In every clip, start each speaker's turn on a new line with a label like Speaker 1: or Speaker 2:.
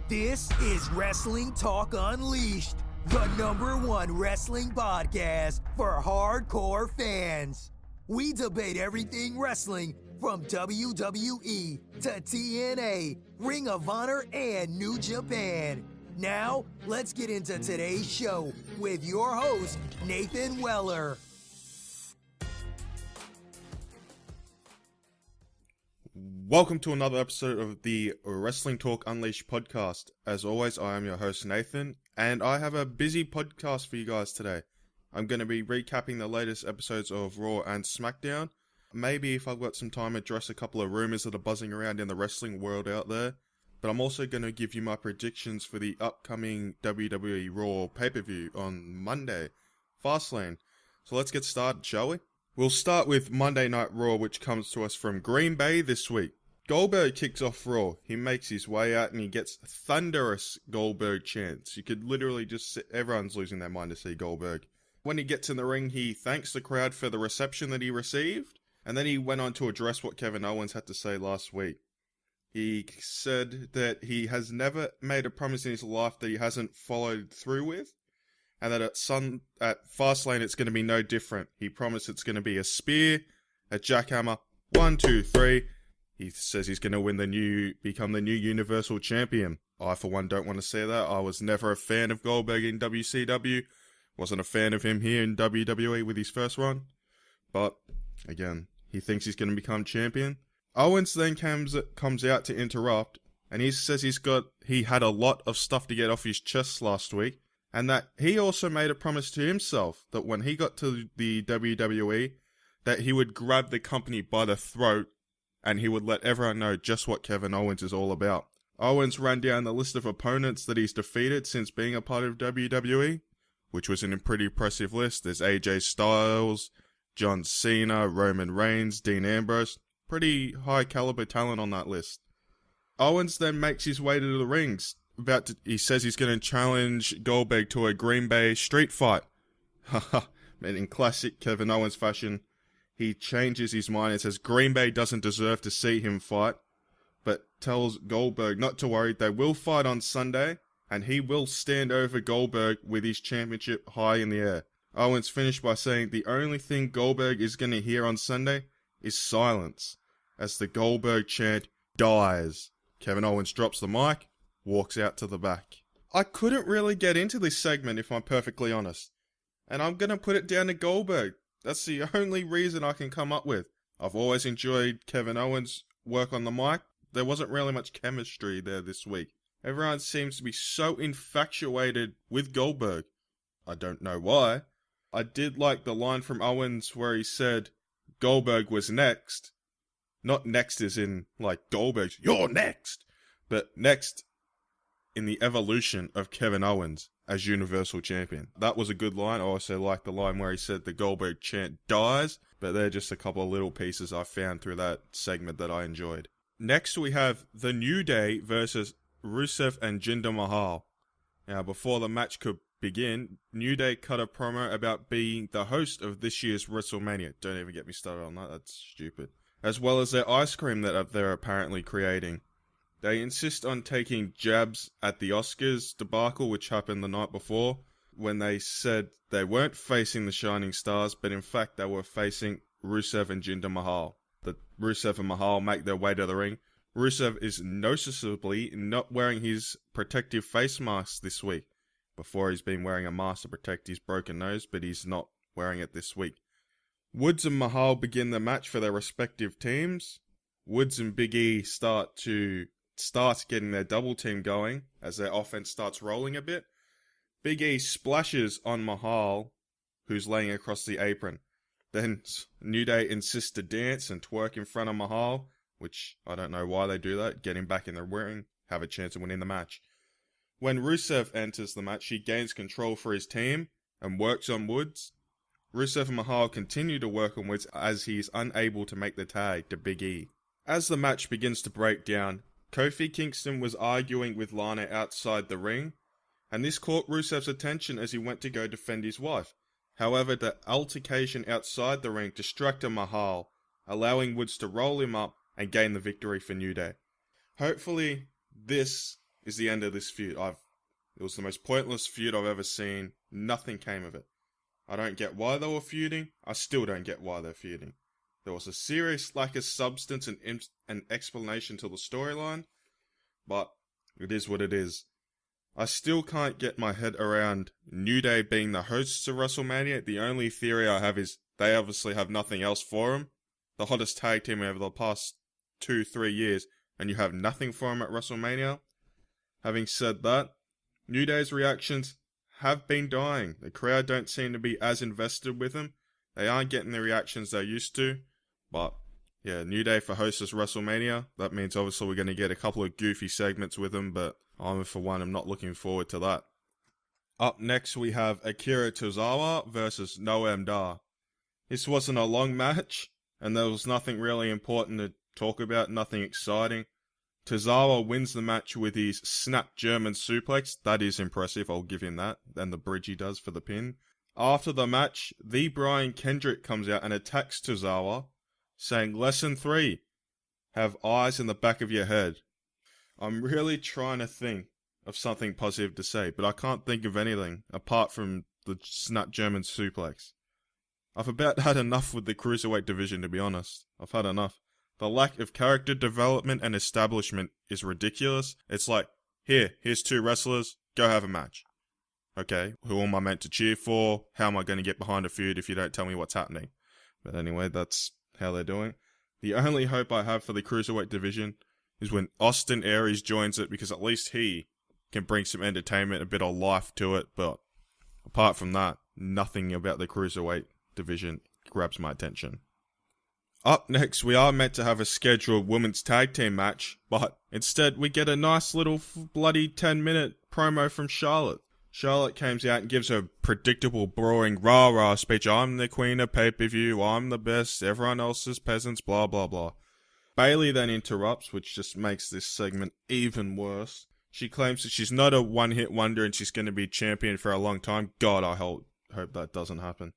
Speaker 1: This is Wrestling Talk Unleashed, the #1 wrestling podcast for hardcore fans. We debate everything wrestling from WWE to TNA, Ring of Honor, and New Japan. Now, let's get into today's show with your host, Nathan Weller.
Speaker 2: Welcome to another episode of the Wrestling Talk Unleashed podcast. As always, I am your host, Nathan, and I have a busy podcast for you guys today. I'm going to be recapping the latest episodes of Raw and Smackdown. Maybe if I've got some time, address a couple of rumors that are buzzing around in the wrestling world out there. But I'm also going to give you my predictions for the upcoming WWE Raw pay-per-view on Monday, Fastlane. So let's get started, shall we? We'll start with Monday Night Raw, which comes to us from Green Bay this week. Goldberg kicks off Raw. He makes his way out and he gets thunderous Goldberg chants. You could literally just sit, everyone's losing their mind to see Goldberg. When he gets in the ring, he thanks the crowd for the reception that he received, and then he went on to address what Kevin Owens had to say last week. He said that he has never made a promise in his life that he hasn't followed through with, and that at Fastlane it's going to be no different. He promised it's going to be a spear, a jackhammer, 1, 2, 3. He says he's going to become the new Universal Champion. I, for one, don't want to say that. I was never a fan of Goldberg in WCW. Wasn't a fan of him here in WWE with his first run. But, again, he thinks he's going to become champion. Owens then comes out to interrupt, and he says he had a lot of stuff to get off his chest last week, and that he also made a promise to himself that when he got to the WWE, that he would grab the company by the throat and he would let everyone know just what Kevin Owens is all about. Owens ran down the list of opponents that he's defeated since being a part of WWE, which was a pretty impressive list. There's AJ Styles, John Cena, Roman Reigns, Dean Ambrose. Pretty high caliber talent on that list. Owens then makes his way to the rings. He says he's going to challenge Goldberg to a Green Bay street fight. Haha, in classic Kevin Owens fashion, he changes his mind and says Green Bay doesn't deserve to see him fight, but tells Goldberg not to worry, they will fight on Sunday, and he will stand over Goldberg with his championship high in the air. Owens finished by saying the only thing Goldberg is going to hear on Sunday is silence, as the Goldberg chant dies. Kevin Owens drops the mic, walks out to the back. I couldn't really get into this segment if I'm perfectly honest, and I'm going to put it down to Goldberg. That's the only reason I can come up with. I've always enjoyed Kevin Owens' work on the mic. There wasn't really much chemistry there this week. Everyone seems to be so infatuated with Goldberg. I don't know why. I did like the line from Owens where he said Goldberg was next. Not next as in, like, Goldberg's, you're next. But next in the evolution of Kevin Owens as Universal Champion. That was a good line. I also liked the line where he said the Goldberg chant dies. But they're just a couple of little pieces I found through that segment that I enjoyed. Next we have The New Day versus Rusev and Jinder Mahal. Now, before the match could begin, New Day cut a promo about being the host of this year's WrestleMania. Don't even get me started on that, that's stupid. As well as their ice cream that they're apparently creating. They insist on taking jabs at the Oscars debacle, which happened the night before, when they said they weren't facing the Shining Stars, but in fact they were facing Rusev and Jinder Mahal. The Rusev and Mahal make their way to the ring. Rusev is noticeably not wearing his protective face mask this week. Before he's been wearing a mask to protect his broken nose, but he's not wearing it this week. Woods and Mahal begin the match for their respective teams. Woods and Big E start getting their double team going as their offense starts rolling a bit. Big E splashes on Mahal, who's laying across the apron. Then New Day insists to dance and twerk in front of Mahal, which I don't know why they do that. Get him back in the ring, have a chance of winning the match. When Rusev enters the match, he gains control for his team and works on Woods. Rusev and Mahal continue to work on Woods as he is unable to make the tag to Big E. As the match begins to break down, Kofi Kingston was arguing with Lana outside the ring, and this caught Rusev's attention as he went to go defend his wife. However, the altercation outside the ring distracted Mahal, allowing Woods to roll him up and gain the victory for New Day. Hopefully, this is the end of this feud. It was the most pointless feud I've ever seen. Nothing came of it. I don't get why they were feuding. I still don't get why they're feuding. There was a serious lack of substance and explanation to the storyline, but it is what it is. I still can't get my head around New Day being the hosts of WrestleMania. The only theory I have is they obviously have nothing else for them. The hottest tag team over the past 2-3 years, and you have nothing for them at WrestleMania. Having said that, New Day's reactions have been dying. The crowd don't seem to be as invested with them. They aren't getting the reactions they used to. But, yeah, New Day for hosts of WrestleMania. That means obviously we're going to get a couple of goofy segments with them, but for one, I'm not looking forward to that. Up next, we have Akira Tozawa versus Noam Dar. This wasn't a long match, and there was nothing really important to talk about, nothing exciting. Tozawa wins the match with his snap German suplex. That is impressive, I'll give him that. And the bridge he does for the pin. After the match, the Brian Kendrick comes out and attacks Tozawa, saying, "Lesson 3, have eyes in the back of your head." I'm really trying to think of something positive to say, but I can't think of anything apart from the snap German suplex. I've about had enough with the Cruiserweight division, to be honest. I've had enough. The lack of character development and establishment is ridiculous. It's like, here's 2 wrestlers, go have a match. Okay, who am I meant to cheer for? How am I going to get behind a feud if you don't tell me what's happening? But anyway, that's how they're doing. The only hope I have for the Cruiserweight division is when Austin Aries joins it, because at least he can bring some entertainment, a bit of life to it. But apart from that, nothing about the Cruiserweight division grabs my attention. Up next, we are meant to have a scheduled women's tag team match, but instead we get a nice little bloody 10-minute promo from Charlotte. Charlotte comes out and gives her predictable, boring, rah-rah speech. "I'm the queen of pay-per-view, I'm the best, everyone else is peasants, blah blah blah." Bayley then interrupts, which just makes this segment even worse. She claims that she's not a one-hit wonder and she's going to be champion for a long time. God, I hope that doesn't happen.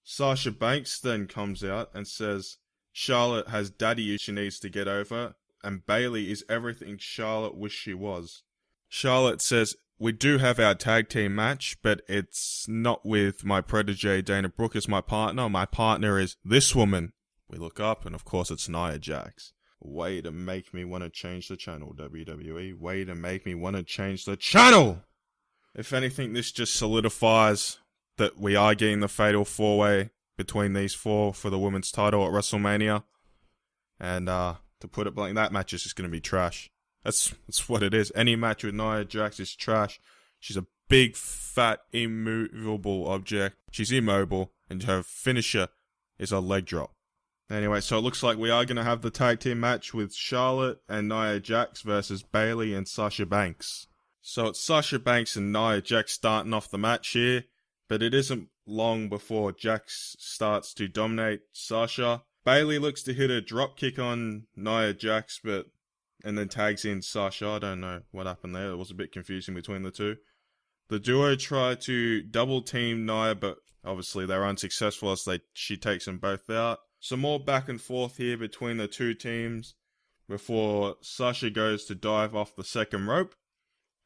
Speaker 2: Sasha Banks then comes out and says Charlotte has daddy issues she needs to get over, and Bayley is everything Charlotte wished she was. Charlotte says, "We do have our tag team match, but it's not with my protege Dana Brooke as my partner. My partner is this woman." We look up, and of course it's Nia Jax. Way to make me want to change the channel, WWE. Way to make me want to change the channel! If anything, this just solidifies that we are getting the fatal 4-way between these 4 for the women's title at WrestleMania. And to put it bluntly, that match is just going to be trash. That's what it is. Any match with Nia Jax is trash. She's a big, fat, immovable object. She's immobile, and her finisher is a leg drop. Anyway, so it looks like we are going to have the tag team match with Charlotte and Nia Jax versus Bayley and Sasha Banks. So it's Sasha Banks and Nia Jax starting off the match here, but it isn't long before Jax starts to dominate Sasha. Bayley looks to hit a drop kick on Nia Jax, and then tags in Sasha. I don't know what happened there. It was a bit confusing between the two. The duo try to double team Nia, but obviously they're unsuccessful as she takes them both out. Some more back and forth here between the two teams before Sasha goes to dive off the second rope,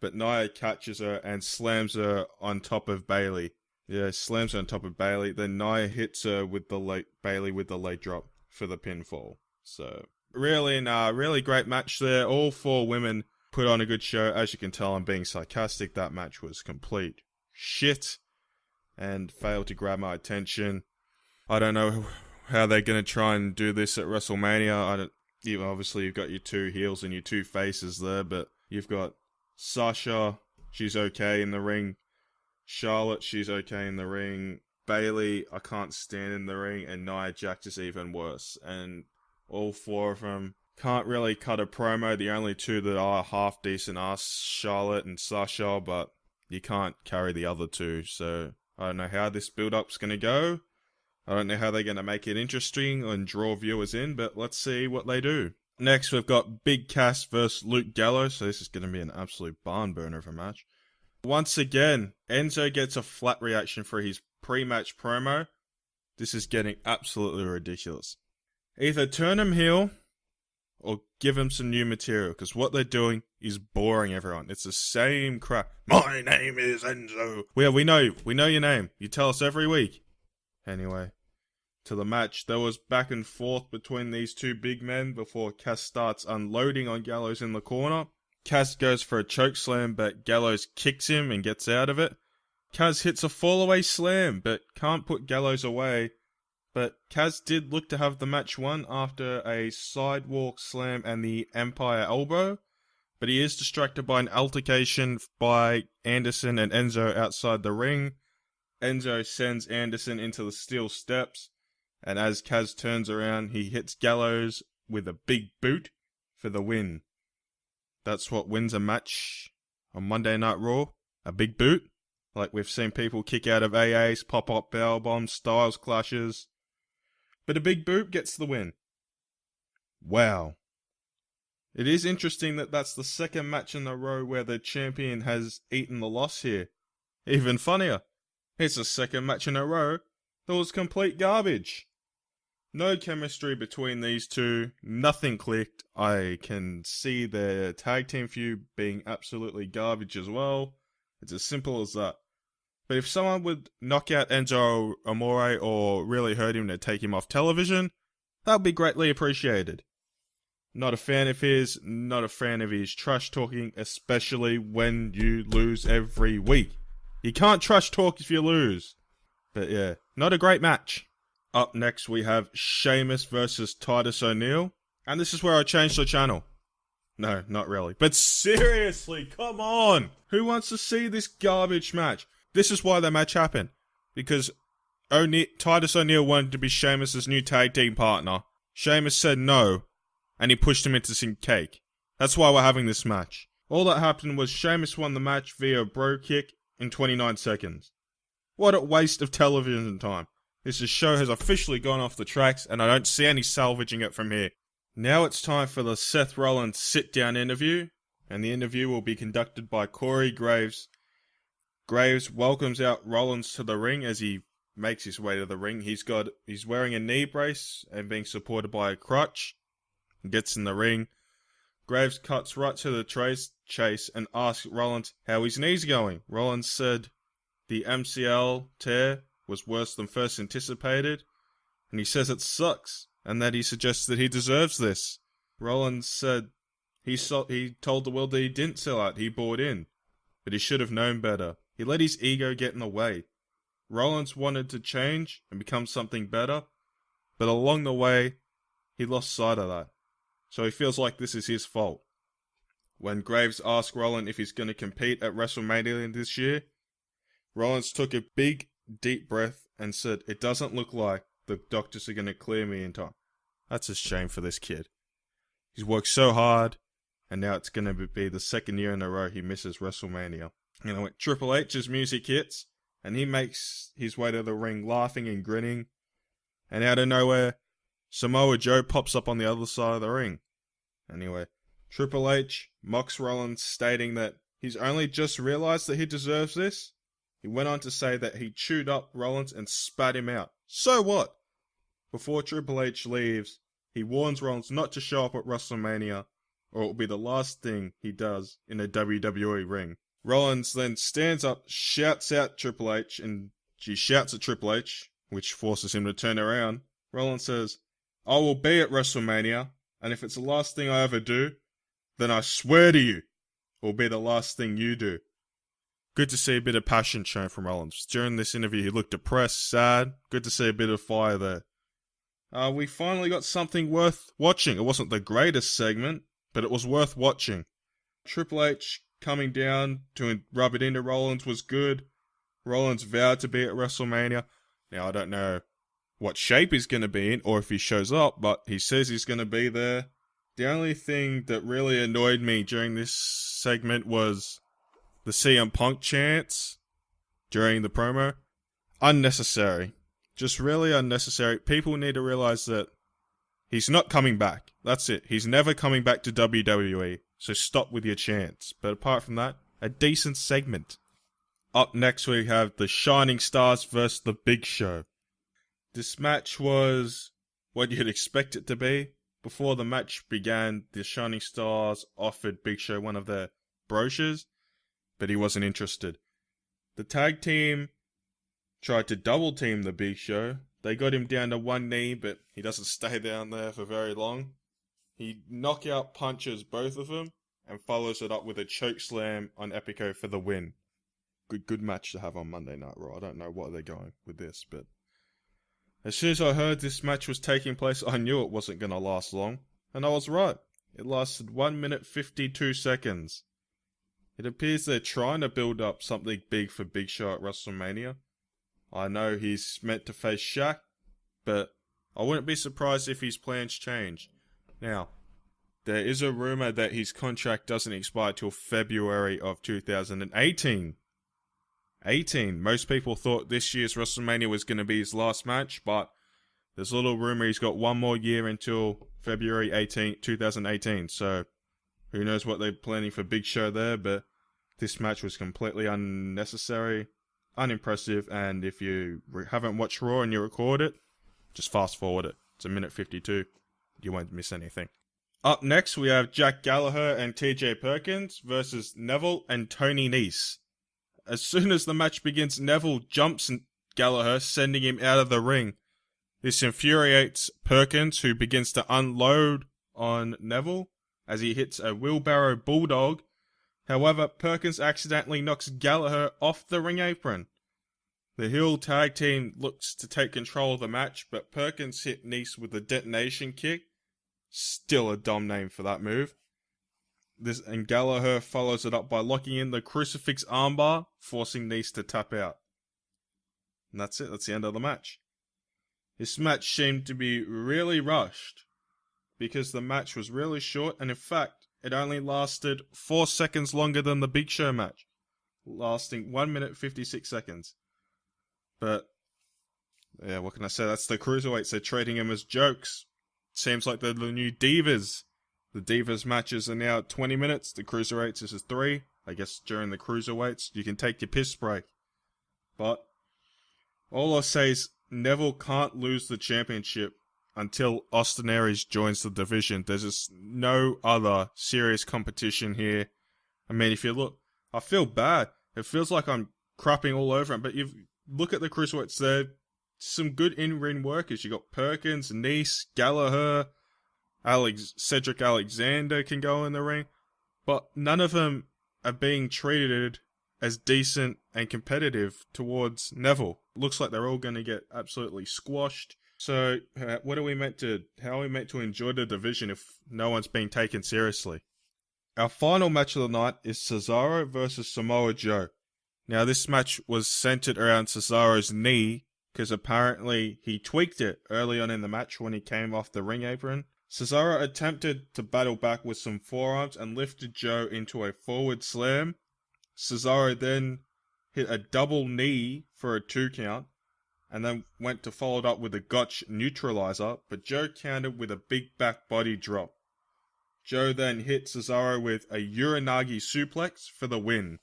Speaker 2: but Nia catches her and slams her on top of Bayley. Yeah, slams her on top of Bayley. Then Nia hits her with Bayley with the leg drop for the pinfall. So really great match there. All 4 women put on a good show. As you can tell, I'm being sarcastic. That match was complete shit and failed to grab my attention. I don't know how they're going to try and do this at WrestleMania. Obviously, you've got your 2 heels and your 2 faces there, but you've got Sasha, she's okay in the ring. Charlotte, she's okay in the ring. Bayley, I can't stand in the ring. And Nia Jax is even worse. And all 4 of them can't really cut a promo. The only 2 that are half decent are Charlotte and Sasha, but you can't carry the other 2. So I don't know how this build-up's going to go. I don't know how they're going to make it interesting and draw viewers in, but let's see what they do. Next, we've got Big Cass versus Luke Gallows, so this is going to be an absolute barn burner of a match. Once again, Enzo gets a flat reaction for his pre-match promo. This is getting absolutely ridiculous. Either turn him heel, or give him some new material, because what they're doing is boring everyone. It's the same crap. My name is Enzo. We know your name. You tell us every week. Anyway, to the match. There was back and forth between these two big men before Cass starts unloading on Gallows in the corner. Cass goes for a choke slam, but Gallows kicks him and gets out of it. Cass hits a fall-away slam, but can't put Gallows away. But Cass did look to have the match won after a sidewalk slam and the Empire elbow. But he is distracted by an altercation by Anderson and Enzo outside the ring. Enzo sends Anderson into the steel steps. And as Cass turns around, he hits Gallows with a big boot for the win. That's what wins a match on Monday Night Raw. A big boot. Like we've seen people kick out of AAs, pop-up bell bombs, Styles clashes. But a big boot gets the win. Wow. It is interesting that that's the second match in a row where the champion has eaten the loss here. Even funnier, it's the second match in a row that was complete garbage. No chemistry between these two, nothing clicked. I can see their tag team feud being absolutely garbage as well. It's as simple as that. But if someone would knock out Enzo Amore or really hurt him to take him off television, that would be greatly appreciated. Not a fan of his, not a fan of his trash talking, especially when you lose every week. You can't trash talk if you lose. But yeah, not a great match. Up next we have Sheamus versus Titus O'Neil. And this is where I changed the channel. No, not really. But seriously, come on! Who wants to see this garbage match? This is why the match happened. Because Titus O'Neil wanted to be Sheamus' new tag team partner. Sheamus said no, and he pushed him into some cake. That's why we're having this match. All that happened was Sheamus won the match via a bro kick in 29 seconds. What a waste of television time. This show has officially gone off the tracks, and I don't see any salvaging it from here. Now it's time for the Seth Rollins sit-down interview, and the interview will be conducted by Corey Graves. Graves welcomes out Rollins to the ring as he makes his way to the ring. He's wearing a knee brace and being supported by a crutch. He gets in the ring. Graves cuts right to the chase and asks Rollins how his knee's going. Rollins said the MCL tear was worse than first anticipated, and he says it sucks, and that he suggests that he deserves this. Rollins said he told the world that he didn't sell out, he bought in, but he should have known better. He let his ego get in the way. Rollins wanted to change and become something better, but along the way, he lost sight of that. So he feels like this is his fault. When Graves asked Rollins if he's going to compete at WrestleMania this year, Rollins took a big, deep breath and said, "It doesn't look like the doctors are going to clear me in time." That's a shame for this kid. He's worked so hard, and now it's going to be the second year in a row he misses WrestleMania. When Triple H's music hits, and he makes his way to the ring laughing and grinning, and out of nowhere, Samoa Joe pops up on the other side of the ring. Anyway, Triple H mocks Rollins, stating that he's only just realized that he deserves this. He went on to say that he chewed up Rollins and spat him out. So what? Before Triple H leaves, he warns Rollins not to show up at WrestleMania, or it will be the last thing he does in a WWE ring. Rollins then stands up, shouts out Triple H, and she shouts at Triple H, which forces him to turn around. Rollins says, "I will be at WrestleMania, and if it's the last thing I ever do, then I swear to you, it will be the last thing you do." Good to see a bit of passion shown from Rollins. During this interview, he looked depressed, sad. Good to see a bit of fire there. We finally got something worth watching. It wasn't the greatest segment, but it was worth watching. Triple H coming down to rub it into Rollins was good. Rollins vowed to be at WrestleMania. Now, I don't know what shape he's going to be in, or if he shows up, but he says he's going to be there. The only thing that really annoyed me during this segment was the CM Punk chants during the promo. Unnecessary. Just really unnecessary. People need to realize that he's not coming back. That's it. He's never coming back to WWE. So stop with your chants. But apart from that, a decent segment. Up next we have the Shining Stars versus the Big Show. This match was what you'd expect it to be. before the match began, the Shining Stars offered Big Show one of their brochures, but he wasn't interested. The tag team tried to double team the Big Show. They got him down to one knee, but he doesn't stay down there for very long. He knockout punches both of them and follows it up with a choke slam on Epico for the win. Good match to have on Monday Night Raw. I don't know what they're going with this, but as soon as I heard this match was taking place, I knew it wasn't going to last long. And I was right. It lasted 1 minute 52 seconds. It appears they're trying to build up something big for Big Show at WrestleMania. I know he's meant to face Shaq, but I wouldn't be surprised if his plans change. Now, there is a rumor that his contract doesn't expire till February of 2018. Most people thought this year's WrestleMania was going to be his last match, but there's a little rumor he's got one more year until February 18, 2018. So, who knows what they're planning for Big Show there, but this match was completely unnecessary, unimpressive, and if you haven't watched Raw and you record it, just fast forward it. It's 1 minute 52. You won't miss anything. Up next, we have Jack Gallagher and TJ Perkins versus Neville and Tony Nese. As soon as the match begins, Neville jumps Gallagher, sending him out of the ring. This infuriates Perkins, who begins to unload on Neville as he hits a wheelbarrow bulldog. However, Perkins accidentally knocks Gallagher off the ring apron. The heel tag team looks to take control of the match, but Perkins hit Nese with a detonation kick. Still a dumb name for that move. And Gallagher follows it up by locking in the crucifix armbar, forcing Nese to tap out. And that's it, that's the end of the match. This match seemed to be really rushed, because the match was really short, and in fact, it only lasted 4 seconds longer than the Big Show match, lasting 1 minute 56 seconds. But, yeah, what can I say? That's the Cruiserweights. They're treating them as jokes. Seems like they're the new Divas. The Divas matches are now 20 minutes. The Cruiserweights is 3. I guess during the Cruiserweights, you can take your piss break. But, all I'll say is, Neville can't lose the championship until Austin Aries joins the division. There's just no other serious competition here. I mean, if you look, I feel bad. It feels like I'm crapping all over him, but you look at the Cruiserweights there, some good in-ring workers. You got Perkins, Nese, Gallagher, Cedric Alexander can go in the ring, but none of them are being treated as decent and competitive towards Neville. Looks like they're all going to get absolutely squashed. So, how are we meant to enjoy the division if no one's being taken seriously? Our final match of the night is Cesaro versus Samoa Joe. Now, this match was centered around Cesaro's knee, because apparently he tweaked it early on in the match when he came off the ring apron. Cesaro attempted to battle back with some forearms and lifted Joe into a forward slam. Cesaro then hit a double knee for a 2 count, and then went to follow it up with a Gotch neutralizer, but Joe countered with a big back body drop. Joe then hit Cesaro with a Uranagi suplex for the win.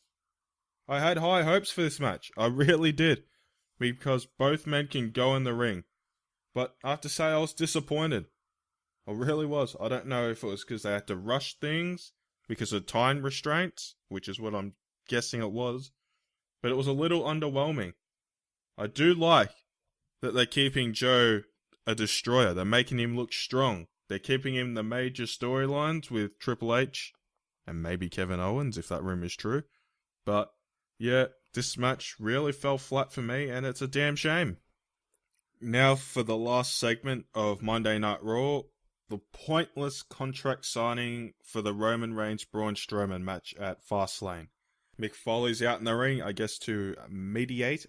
Speaker 2: I had high hopes for this match, I really did, because both men can go in the ring, but I have to say I was disappointed. I really was. I don't know if it was because they had to rush things, because of time restraints, which is what I'm guessing it was, but it was a little underwhelming. I do like that they're keeping Joe a destroyer. They're making him look strong. They're keeping him the major storylines with Triple H and maybe Kevin Owens, if that rumor is true. But, yeah, this match really fell flat for me, and it's a damn shame. Now for the last segment of Monday Night Raw, the pointless contract signing for the Roman Reigns Braun Strowman match at Fastlane. Mick Foley's out in the ring, I guess, to mediate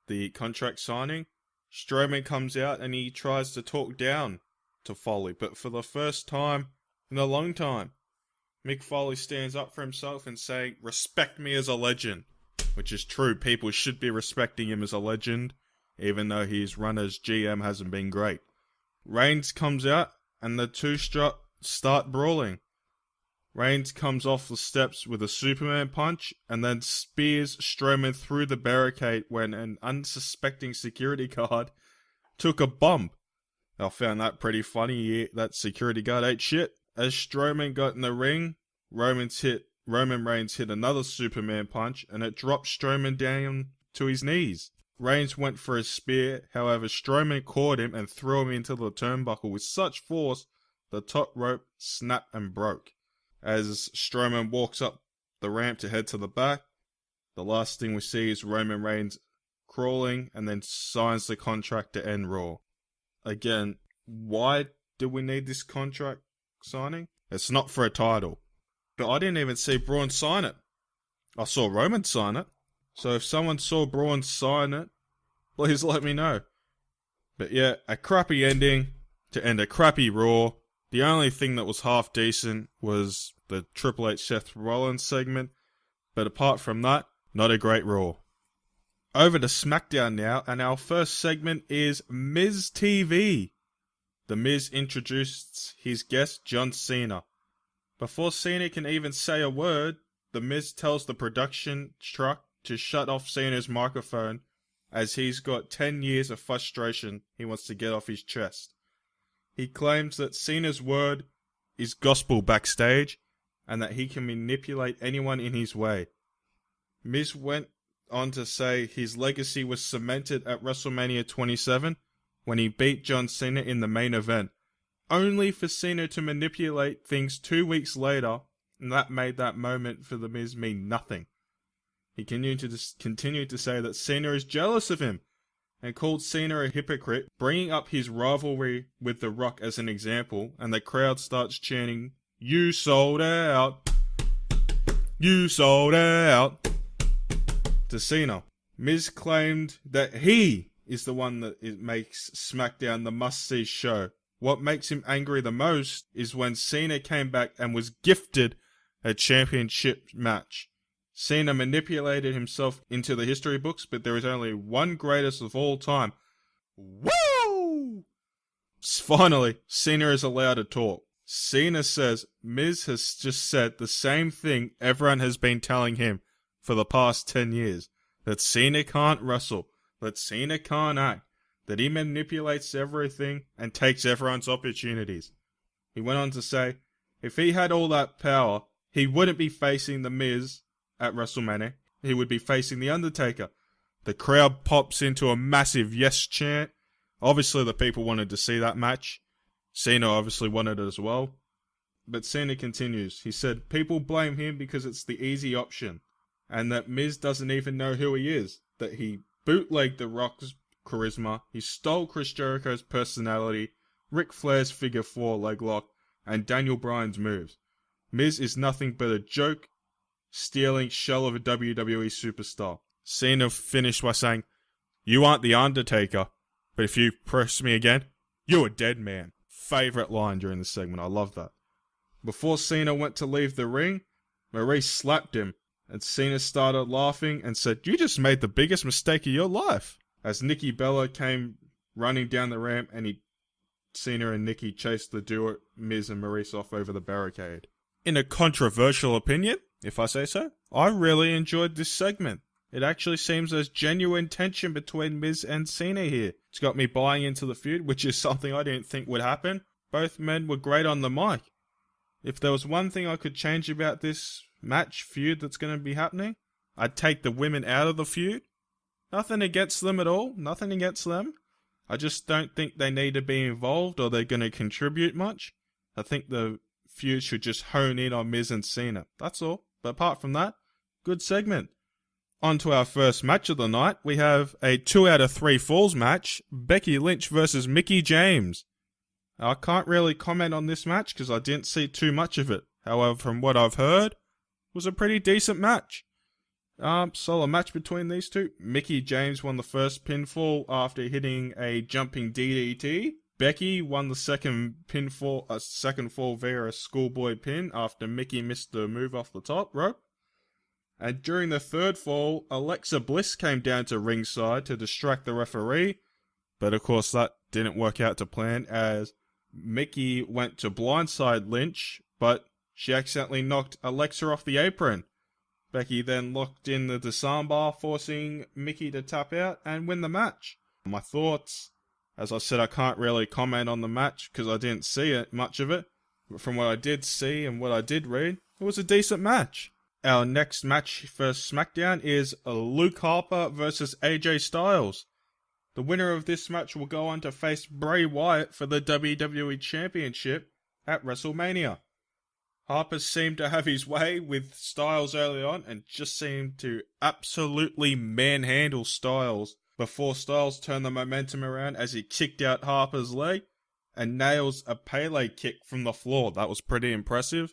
Speaker 2: the contract signing. Strowman comes out and he tries to talk down to Foley, but for the first time in a long time, Mick Foley stands up for himself and saying, "Respect me as a legend," which is true. People should be respecting him as a legend, even though his run as GM hasn't been great. Reigns comes out and the two start brawling. Reigns comes off the steps with a Superman punch and then spears Strowman through the barricade when an unsuspecting security guard took a bump. I found that pretty funny. That security guard ate shit. As Strowman got in the ring, Roman Reigns hit another Superman punch, and it dropped Strowman down to his knees. Reigns went for a spear, however Strowman caught him and threw him into the turnbuckle with such force the top rope snapped and broke. As Strowman walks up the ramp to head to the back, the last thing we see is Roman Reigns crawling and then signs the contract to end Raw. Again, why do we need this contract signing? It's not for a title. But I didn't even see Braun sign it. I saw Roman sign it. So if someone saw Braun sign it, please let me know. But yeah, a crappy ending to end a crappy Raw. The only thing that was half decent was the Triple H Seth Rollins segment. But apart from that, not a great Raw. Over to Smackdown now, and our first segment is Miz TV. The Miz introduced his guest, John Cena. Before Cena can even say a word, the Miz tells the production truck to shut off Cena's microphone as he's got 10 years of frustration he wants to get off his chest. He claims that Cena's word is gospel backstage and that he can manipulate anyone in his way. Miz went on to say his legacy was cemented at WrestleMania 27 when he beat John Cena in the main event, only for Cena to manipulate things 2 weeks later, and that made that moment for The Miz mean nothing. He continued to say that Cena is jealous of him, and called Cena a hypocrite, bringing up his rivalry with The Rock as an example, and the crowd starts chanting, "You sold out! You sold out!" to Cena. Miz claimed that he is the one that makes SmackDown the must-see show. What makes him angry the most is when Cena came back and was gifted a championship match. Cena manipulated himself into the history books, but there is only one greatest of all time. Woo! Finally, Cena is allowed to talk. Cena says Miz has just said the same thing everyone has been telling him for the past 10 years. That Cena can't wrestle. That Cena can't act. That he manipulates everything and takes everyone's opportunities. He went on to say, if he had all that power, he wouldn't be facing The Miz at WrestleMania. He would be facing The Undertaker. The crowd pops into a massive yes chant. Obviously, the people wanted to see that match. Cena obviously wanted it as well. But Cena continues. He said, people blame him because it's the easy option. And that Miz doesn't even know who he is. That he bootlegged The Rock's charisma, he stole Chris Jericho's personality, Ric Flair's figure 4 leg lock, and Daniel Bryan's moves. Miz is nothing but a joke, stealing shell of a WWE superstar. Cena finished by saying, you aren't The Undertaker, but if you press me again, you're a dead man. Favourite line during the segment, I love that. Before Cena went to leave the ring, Maurice slapped him, and Cena started laughing and said, you just made the biggest mistake of your life. As Nikki Bella came running down the ramp and Cena and Nikki chased the duo, Miz and Maurice, off over the barricade. In a controversial opinion, if I say so, I really enjoyed this segment. It actually seems there's genuine tension between Miz and Cena here. It's got me buying into the feud, which is something I didn't think would happen. Both men were great on the mic. If there was one thing I could change about this feud that's going to be happening, I'd take the women out of the feud. Nothing against them at all. Nothing against them. I just don't think they need to be involved or they're going to contribute much. I think the feud should just hone in on Miz and Cena. That's all. But apart from that, good segment. On to our first match of the night. We have a 2 out of 3 falls match. Becky Lynch versus Mickie James. I can't really comment on this match because I didn't see too much of it. However, from what I've heard, it was a pretty decent match. Solid match between these two. Mickie James won the first pinfall after hitting a jumping DDT. Becky won the second fall via a schoolboy pin after Mickie missed the move off the top rope. And during the third fall, Alexa Bliss came down to ringside to distract the referee. But of course that didn't work out to plan as Mickie went to blindside Lynch, but she accidentally knocked Alexa off the apron. Becky then locked in the disarm bar, forcing Mickie to tap out and win the match. My thoughts, As I said, I can't really comment on the match because I didn't see much of it. But from what I did see and what I did read, it was a decent match. Our next match for Smackdown is Luke Harper versus AJ Styles. The winner of this match will go on to face Bray Wyatt for the WWE Championship at WrestleMania. Harper seemed to have his way with Styles early on and just seemed to absolutely manhandle Styles before Styles turned the momentum around as he kicked out Harper's leg and nails a Pele kick from the floor. That was pretty impressive.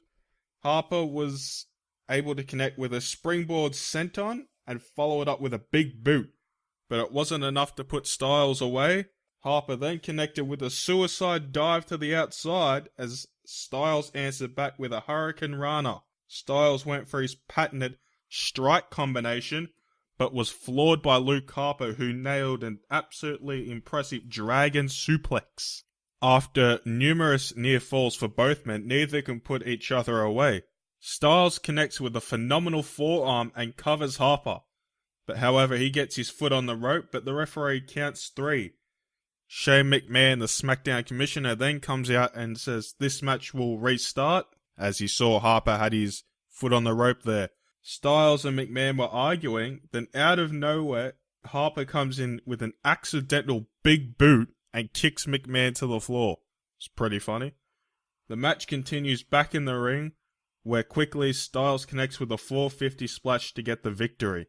Speaker 2: Harper was able to connect with a springboard senton and follow it up with a big boot, but it wasn't enough to put Styles away. Harper then connected with a suicide dive to the outside as Styles answered back with a Hurricane Rana. Styles went for his patented strike combination, but was floored by Luke Harper, who nailed an absolutely impressive dragon suplex. After numerous near falls for both men, neither can put each other away. Styles connects with a phenomenal forearm and covers Harper. But however, he gets his foot on the rope, but the referee counts 3. Shane McMahon, the SmackDown commissioner, then comes out and says this match will restart, as he saw Harper had his foot on the rope there. Styles and McMahon were arguing, then out of nowhere, Harper comes in with an accidental big boot and kicks McMahon to the floor. It's pretty funny. The match continues back in the ring, where quickly Styles connects with a 450 splash to get the victory.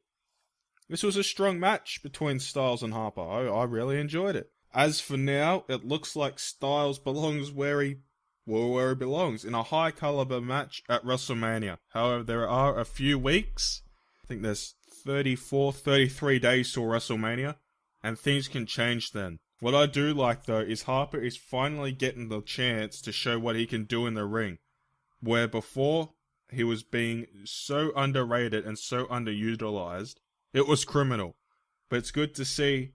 Speaker 2: This was a strong match between Styles and Harper. I really enjoyed it. As for now, it looks like Styles belongs where he belongs, in a high caliber match at WrestleMania. However, there are a few weeks. I think there's 33 days till WrestleMania, and things can change then. What I do like though is Harper is finally getting the chance to show what he can do in the ring, where before he was being so underrated and so underutilized, it was criminal. But it's good to see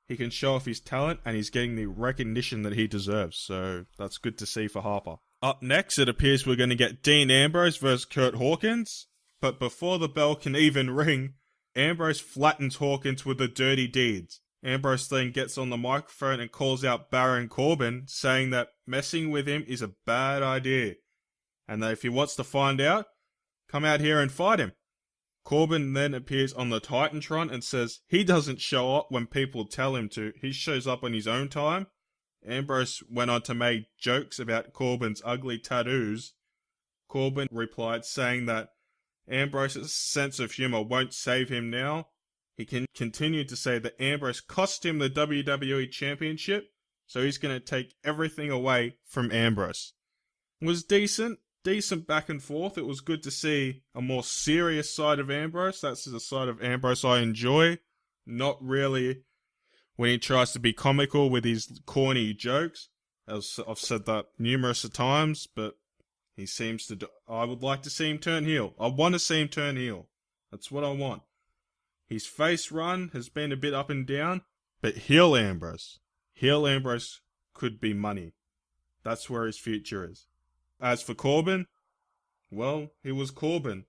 Speaker 2: he can show off his talent and he's getting the recognition that he deserves. So that's good to see for Harper. Up next, it appears we're going to get Dean Ambrose versus Kurt Hawkins. But before the bell can even ring, Ambrose flattens Hawkins with the dirty deeds. Ambrose then gets on the microphone and calls out Baron Corbin, saying that messing with him is a bad idea, and that if he wants to find out, come out here and fight him. Corbin then appears on the Titantron and says he doesn't show up when people tell him to, he shows up on his own time. Ambrose went on to make jokes about Corbin's ugly tattoos. Corbin replied saying that Ambrose's sense of humor won't save him now. He can continue to say that Ambrose cost him the WWE Championship, so he's going to take everything away from Ambrose. It was decent back and forth. It was good to see a more serious side of Ambrose. That's the side of Ambrose I enjoy. Not really when he tries to be comical with his corny jokes. As I've said that numerous times, but he seems to I would like to see him turn heel. I want to see him turn heel. That's what I want. His face run has been a bit up and down, but heel Ambrose could be money. That's where his future is. As for Corbin, well, he was Corbin.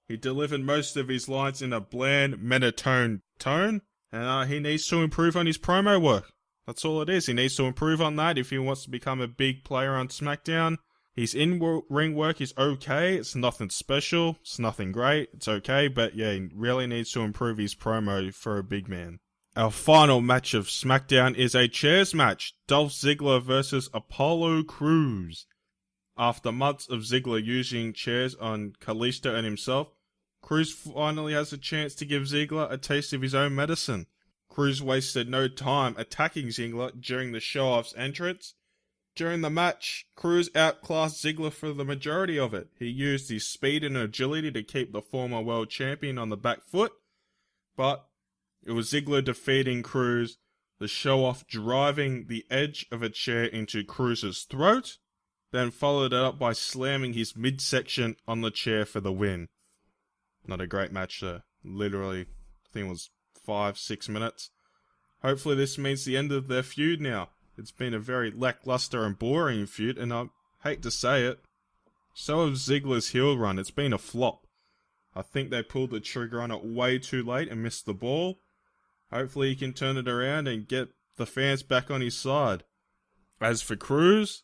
Speaker 2: He delivered most of his lines in a bland, monotone tone, and he needs to improve on his promo work. That's all it is. He needs to improve on that if he wants to become a big player on SmackDown. His in-ring work is okay. It's nothing special. It's nothing great. It's okay, but yeah, he really needs to improve his promo for a big man. Our final match of SmackDown is a chairs match. Dolph Ziggler versus Apollo Crews. After months of Ziggler using chairs on Kalisto and himself, Cruz finally has a chance to give Ziggler a taste of his own medicine. Cruz wasted no time attacking Ziggler during the show-off's entrance. During the match, Cruz outclassed Ziggler for the majority of it. He used his speed and agility to keep the former world champion on the back foot, but it was Ziggler defeating Cruz, the show-off driving the edge of a chair into Cruz's throat, then followed it up by slamming his midsection on the chair for the win. Not a great match there. Literally, I think it was 5-6 minutes. Hopefully this means the end of their feud now. It's been a very lackluster and boring feud, and I hate to say it, so has Ziggler's heel run. It's been a flop. I think they pulled the trigger on it way too late and missed the ball. Hopefully he can turn it around and get the fans back on his side. As for Cruz,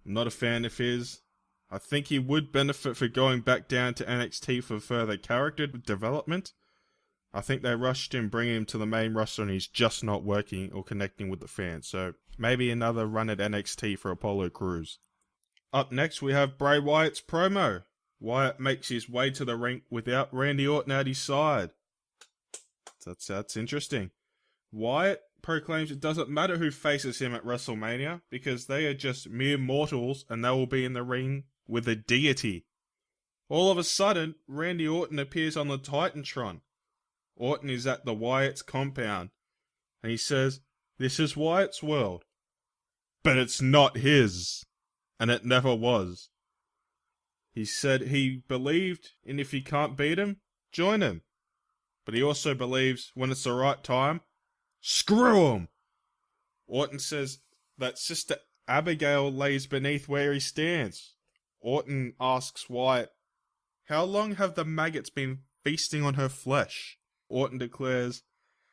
Speaker 2: I'm not a fan of his. I think he would benefit for going back down to NXT for further character development. I think they rushed him, bringing him to the main roster, and he's just not working or connecting with the fans. So maybe another run at NXT for Apollo Crews. Up next, we have Bray Wyatt's promo. Wyatt makes his way to the ring without Randy Orton at his side. That's interesting. Wyatt proclaims it doesn't matter who faces him at WrestleMania because they are just mere mortals and they will be in the ring with a deity. All of a sudden, Randy Orton appears on the Titantron. Orton is at the Wyatt's compound and he says, "This is Wyatt's world, but it's not his, and it never was." He said he believed in if you can't beat him, join him. But he also believes when it's the right time, screw him. Orton says that Sister Abigail lays beneath where he stands. Orton asks Wyatt, "How long have the maggots been feasting on her flesh?" Orton declares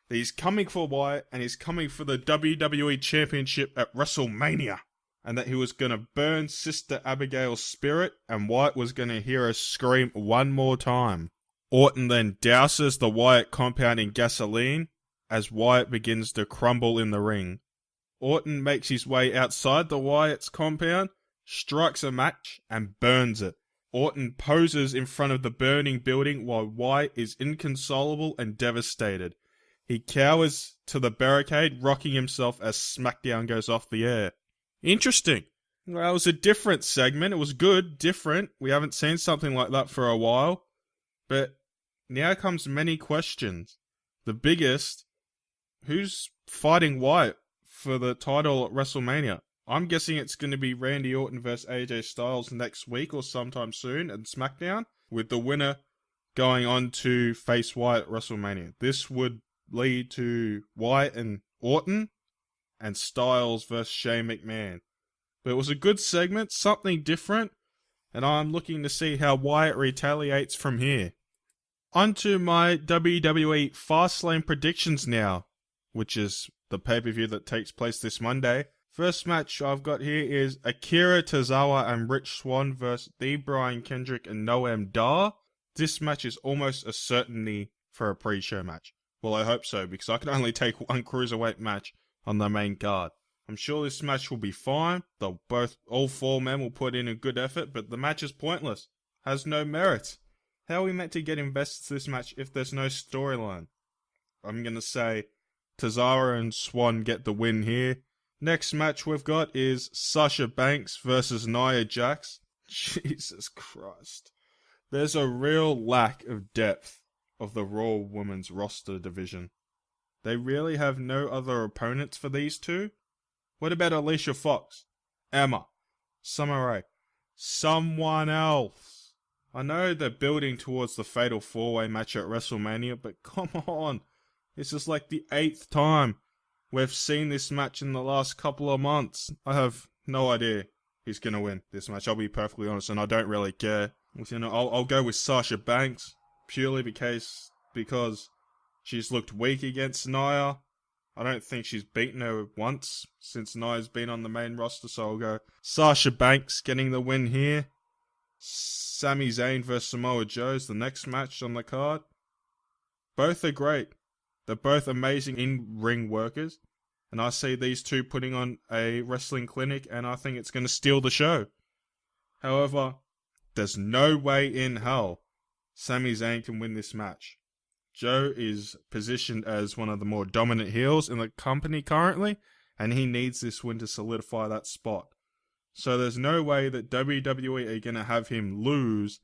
Speaker 2: that he's coming for Wyatt and he's coming for the WWE Championship at WrestleMania. And that he was going to burn Sister Abigail's spirit and Wyatt was going to hear her scream one more time. Orton then douses the Wyatt compound in gasoline as Wyatt begins to crumble in the ring. Orton makes his way outside the Wyatt's compound, strikes a match, and burns it. Orton poses in front of the burning building while Wyatt is inconsolable and devastated. He cowers to the barricade, rocking himself as Smackdown goes off the air. Interesting. Well, it was a different segment. It was good, different. We haven't seen something like that for a while. But now comes many questions. The biggest, who's fighting Wyatt for the title at WrestleMania? I'm guessing it's going to be Randy Orton versus AJ Styles next week or sometime soon at SmackDown, with the winner going on to face Wyatt at WrestleMania. This would lead to Wyatt and Orton and Stiles versus Shane McMahon. But it was a good segment, something different, and I'm looking to see how Wyatt retaliates from here. Onto my WWE Fastlane Predictions now, which is the pay-per-view that takes place this Monday. First match I've got here is Akira Tozawa and Rich Swann versus The Brian Kendrick and Noam Dar. This match is almost a certainty for a pre-show match. Well, I hope so, because I can only take one cruiserweight match on the main card. I'm sure this match will be fine. All four men will put in a good effort, but the match is pointless. Has no merit. How are we meant to get invested in this match if there's no storyline? I'm going to say Tozawa and Swann get the win here. Next match we've got is Sasha Banks versus Nia Jax. Jesus Christ. There's a real lack of depth of the Raw Women's roster division. They really have no other opponents for these two. What about Alicia Fox, Emma, Summer Rae, someone else? I know they're building towards the Fatal 4-Way match at WrestleMania, but come on. This is like the 8th time we've seen this match in the last couple of months. I have no idea who's going to win this match. I'll be perfectly honest, and I don't really care. I'll go with Sasha Banks, purely because she's looked weak against Nia. I don't think she's beaten her once since Nia's been on the main roster, so I'll go Sasha Banks getting the win here. Sami Zayn versus Samoa Joe is the next match on the card. Both are great. They're both amazing in-ring workers. And I see these two putting on a wrestling clinic, and I think it's going to steal the show. However, there's no way in hell Sami Zayn can win this match. Joe is positioned as one of the more dominant heels in the company currently, and he needs this win to solidify that spot. So there's no way that WWE are going to have him lose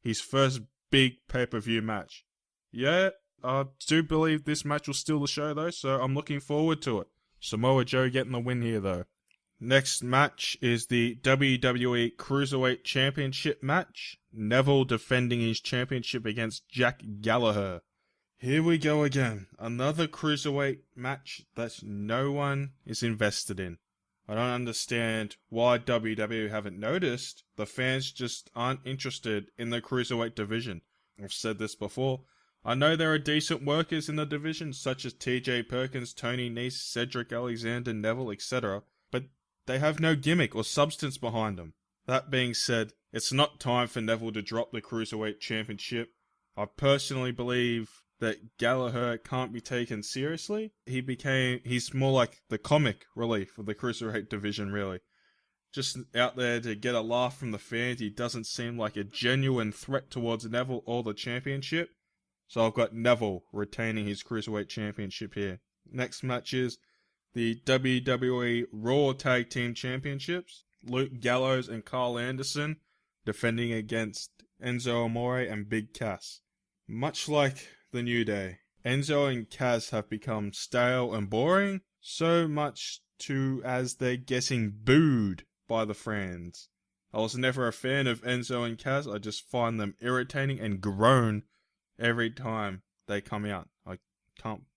Speaker 2: his first big pay-per-view match. Yeah, I do believe this match will steal the show though, so I'm looking forward to it. Samoa Joe getting the win here though. Next match is the WWE Cruiserweight Championship match. Neville defending his championship against Jack Gallagher. Here we go again. Another Cruiserweight match that no one is invested in. I don't understand why WWE haven't noticed. The fans just aren't interested in the Cruiserweight division. I've said this before. I know there are decent workers in the division, such as TJ Perkins, Tony Nese, Cedric Alexander, Neville, etc., but they have no gimmick or substance behind them. That being said, it's not time for Neville to drop the Cruiserweight Championship. I personally believe that Gallagher can't be taken seriously. He's more like the comic relief of the Cruiserweight division, really. Just out there to get a laugh from the fans. He doesn't seem like a genuine threat towards Neville or the championship. So I've got Neville retaining his Cruiserweight Championship here. Next match is the WWE Raw Tag Team Championships. Luke Gallows and Carl Anderson defending against Enzo Amore and Big Cass. Much like the New Day, Enzo and Cass have become stale and boring, so much to as they're getting booed by the fans. I was never a fan of Enzo and Cass. I just find them irritating and groan every time they come out.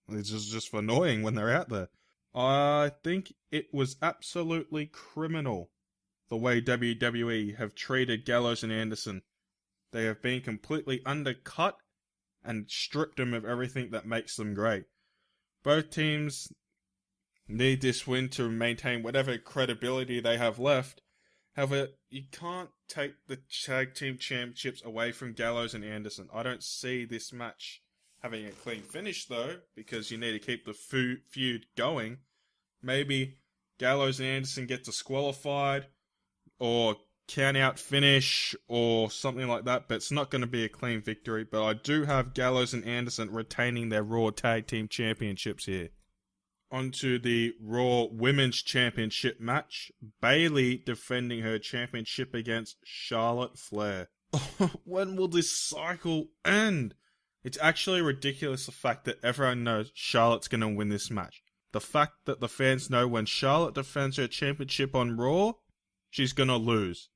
Speaker 2: It's just annoying when they're out there. I think it was absolutely criminal the way WWE have treated Gallows and Anderson. They have been completely undercut and stripped them of everything that makes them great. Both teams need this win to maintain whatever credibility they have left. However, you can't take the tag team championships away from Gallows and Anderson. I don't see this match having a clean finish though, because you need to keep the feud going. Maybe Gallows and Anderson get disqualified, or count out finish, or something like that, but it's not going to be a clean victory. But I do have Gallows and Anderson retaining their Raw Tag Team Championships here. Onto the Raw Women's Championship match. Bayley defending her championship against Charlotte Flair. When will this cycle end? It's actually ridiculous, the fact that everyone knows Charlotte's going to win this match. The fact that the fans know when Charlotte defends her championship on Raw, she's going to lose,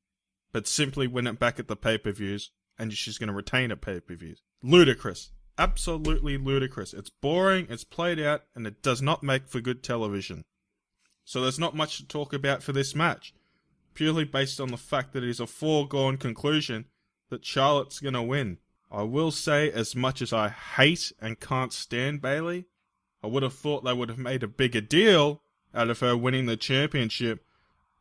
Speaker 2: but simply win it back at the pay-per-views, and she's going to retain at pay-per-views. Ludicrous. Absolutely ludicrous. It's boring, it's played out, and it does not make for good television. So there's not much to talk about for this match, purely based on the fact that it is a foregone conclusion that Charlotte's going to win. I will say, as much as I hate and can't stand Bayley, I would have thought they would have made a bigger deal out of her winning the championship,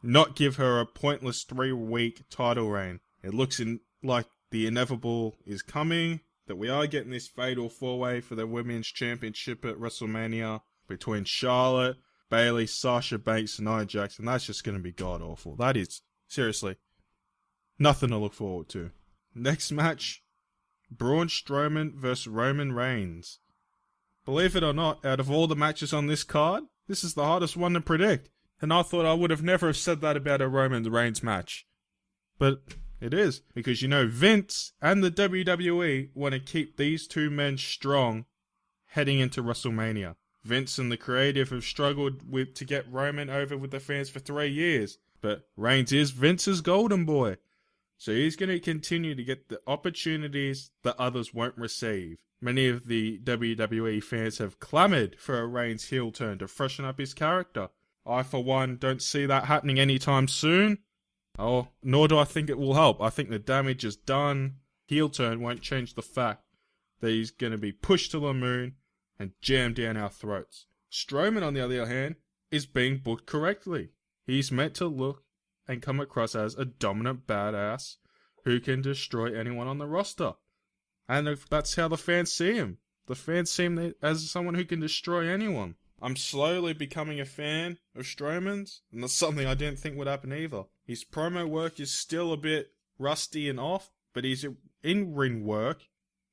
Speaker 2: not give her a pointless 3-week title reign. It looks like the inevitable is coming, that we are getting this fatal 4-way for the Women's Championship at WrestleMania between Charlotte, Bayley, Sasha Banks, and Nia Jax, and that's just going to be god-awful. That is, seriously, nothing to look forward to. Next match, Braun Strowman vs. Roman Reigns. Believe it or not, out of all the matches on this card, this is the hardest one to predict. And I thought I would have never said that about a Roman Reigns match. But it is, because Vince and the WWE want to keep these two men strong heading into WrestleMania. Vince and the creative have struggled to get Roman over with the fans for 3 years. But Reigns is Vince's golden boy. So he's going to continue to get the opportunities that others won't receive. Many of the WWE fans have clamoured for a Reigns heel turn to freshen up his character. I, for one, don't see that happening anytime soon. Nor do I think it will help. I think the damage is done. Heel turn won't change the fact that he's going to be pushed to the moon and jammed down our throats. Strowman, on the other hand, is being booked correctly. He's meant to look and come across as a dominant badass who can destroy anyone on the roster. And that's how the fans see him. The fans see him as someone who can destroy anyone. I'm slowly becoming a fan of Strowman's, and that's something I didn't think would happen either. His promo work is still a bit rusty and off, but his in-ring work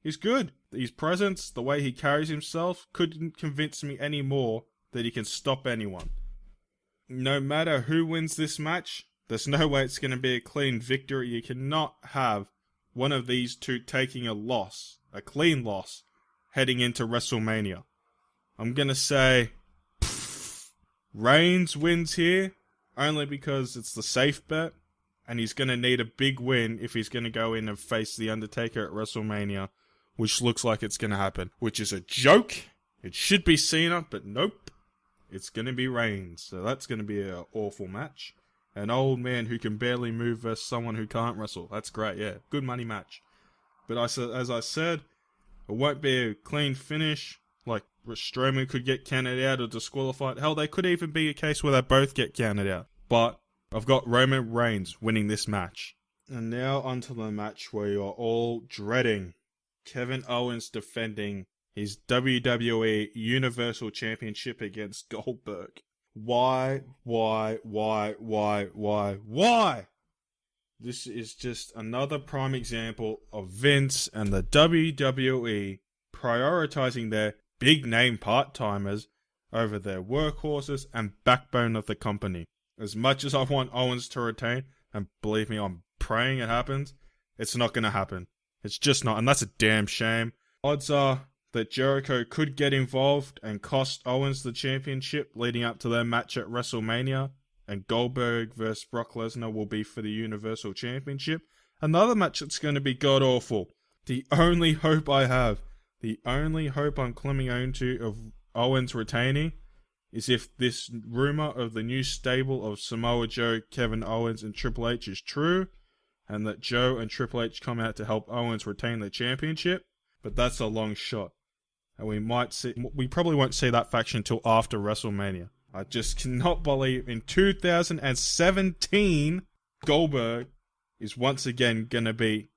Speaker 2: is good. His presence, the way he carries himself, couldn't convince me anymore that he can stop anyone. No matter who wins this match, there's no way it's going to be a clean victory. You cannot have one of these two taking a clean loss, heading into WrestleMania. I'm going to say Reigns wins here, only because it's the safe bet, and he's going to need a big win if he's going to go in and face The Undertaker at WrestleMania, which looks like it's going to happen, which is a joke. It should be Cena, but nope. It's going to be Reigns, so that's going to be an awful match. An old man who can barely move versus someone who can't wrestle. That's great, yeah. Good money match. But as I said, It won't be a clean finish, like Strowman could get counted out or disqualified. Hell, they could even be a case where they both get counted out. But I've got Roman Reigns winning this match. And now onto the match where you are all dreading. Kevin Owens defending his WWE Universal Championship against Goldberg. Why? This is just another prime example of Vince and the WWE prioritizing their big name part-timers over their workhorses and backbone of the company. As much as I want Owens to retain, and believe me, I'm praying it happens, it's not going to happen. It's just not, and that's a damn shame. Odds are that Jericho could get involved and cost Owens the championship leading up to their match at WrestleMania, and Goldberg vs. Brock Lesnar will be for the Universal Championship. Another match that's going to be god-awful. The only hope I have, the only hope I'm climbing onto of Owens retaining is if this rumor of the new stable of Samoa Joe, Kevin Owens, and Triple H is true, and that Joe and Triple H come out to help Owens retain the championship. But that's a long shot, and we probably won't see that faction until after WrestleMania. I just cannot believe in 2017 Goldberg is once again gonna be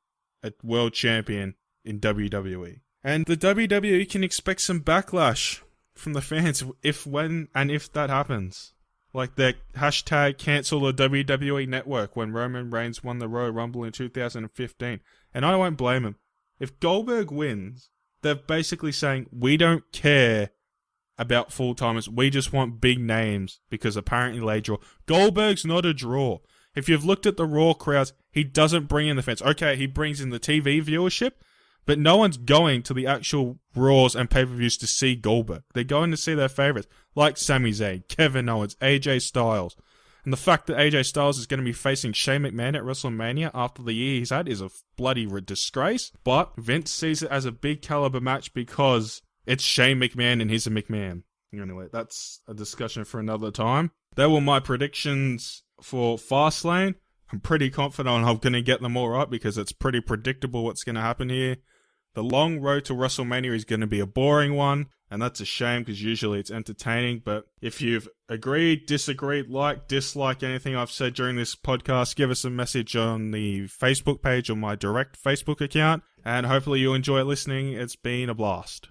Speaker 2: a world champion in WWE, and the WWE can expect some backlash from the fans if that happens. Like their hashtag cancel the WWE network when Roman Reigns won the Royal Rumble in 2015. And I won't blame him. If Goldberg wins, they're basically saying, we don't care about full-timers. We just want big names because apparently they draw. Goldberg's not a draw. If you've looked at the Raw crowds, he doesn't bring in the fans. Okay, he brings in the TV viewership, but no one's going to the actual Raws and pay-per-views to see Goldberg. They're going to see their favorites, like Sami Zayn, Kevin Owens, AJ Styles. And the fact that AJ Styles is going to be facing Shane McMahon at WrestleMania after the year he's had is a bloody disgrace. But Vince sees it as a big caliber match because it's Shane McMahon and he's a McMahon. Anyway, that's a discussion for another time. They were my predictions for Fastlane. I'm pretty confident I'm going to get them all right because it's pretty predictable what's going to happen here. The long road to WrestleMania is going to be a boring one, and that's a shame because usually it's entertaining. But if you've agreed, disagreed, dislike anything I've said during this podcast, give us a message on the Facebook page or my direct Facebook account, and hopefully you enjoy listening. It's been a blast.